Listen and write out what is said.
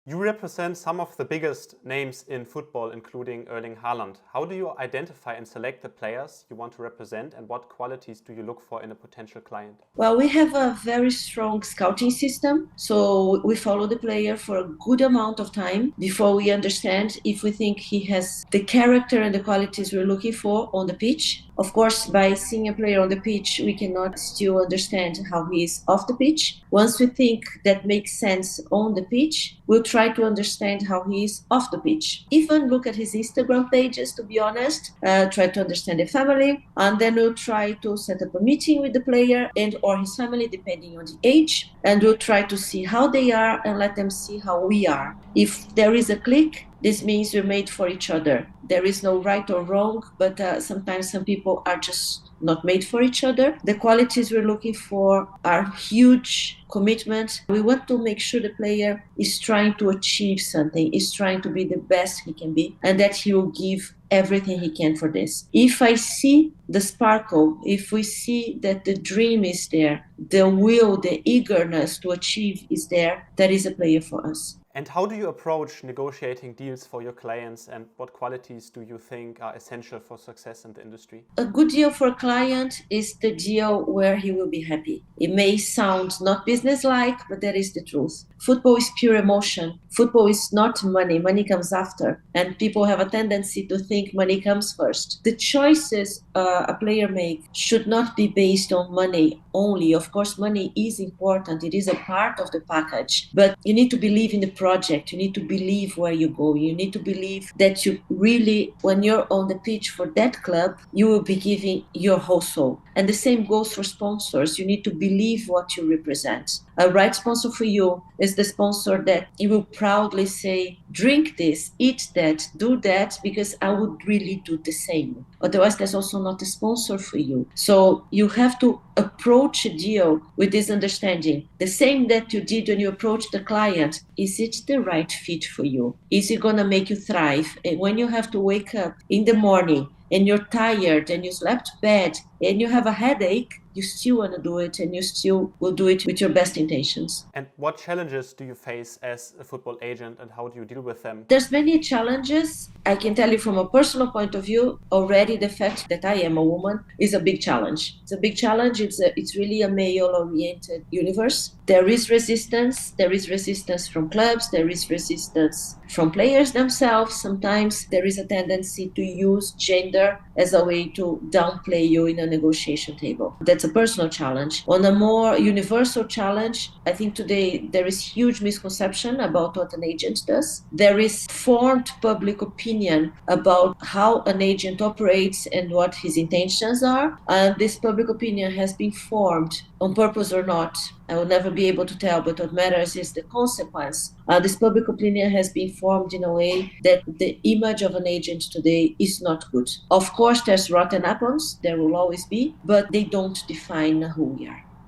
You represent some of the biggest names in football, including Erling Haaland. How do you identify and select the players you want to represent, and what qualities do you look for in a potential client? Well, we have a very strong scouting system. So we follow the player for a good amount of time before we understand if we think he has the character and the qualities we're looking for on the pitch. Of course, by seeing a player on the pitch, we cannot still understand how he is off the pitch. Once we think that makes sense on the pitch, we'll try to understand how he is off the pitch. Even look at his Instagram pages, to be honest, try to understand the family, and then we'll try to set up a meeting with the player and or his family, depending on the age, and we'll try to see how they are and let them see how we are. If there is a click, this means we're made for each other. There is no right or wrong, but sometimes some people are just not made for each other. The qualities we're looking for are huge commitment. We want to make sure the player is trying to achieve something, is trying to be the best he can be, and that he will give everything he can for this. If I see the sparkle, if we see that the dream is there, the will, the eagerness to achieve is there, that is a player for us. And how do you approach negotiating deals for your clients, and what qualities do you think are essential for success in the industry? A good deal for a client is the deal where he will be happy. It may sound not business-like, but that is the truth. Football is pure emotion. Football is not money. Money comes after. And people have a tendency to think money comes first. The choices a player makes should not be based on money only. Of course, money is important. It is a part of the package. But you need to believe in the project. You need to believe where you go. You need to believe that you really, when you're on the pitch for that club, you will be giving your whole soul. And the same goes for sponsors. You need to believe what you represent. A right sponsor for you is the sponsor that you will proudly say, drink this, eat that, do that, because I would really do the same. Otherwise, there's also not a sponsor for you. So you have to approach a deal with this understanding. The same that you did when you approached the client. Is it the right fit for you? Is it going to make you thrive? And when you have to wake up in the morning and you're tired and you slept bad and you have a headache, you still want to do it, and you still will do it with your best intentions. And what challenges do you face as a football agent, and how do you deal with them? There's many challenges. I can tell you from a personal point of view, already the fact that I am a woman is a big challenge. It's a big challenge. It's really a male-oriented universe. There is resistance. There is resistance from clubs. There is resistance from players themselves. Sometimes there is a tendency to use gender as a way to downplay you in a negotiation table. That's a personal challenge. On a more universal challenge, I think today there is huge misconception about what an agent does. There is formed public opinion about how an agent operates and what his intentions are. And this public opinion has been formed on purpose or not. I will never be able to tell, but what matters is the consequence. This public opinion has been formed in a way that the image of an agent today is not good. Of course, there's rotten apples, there will always be, but they don't define who we are.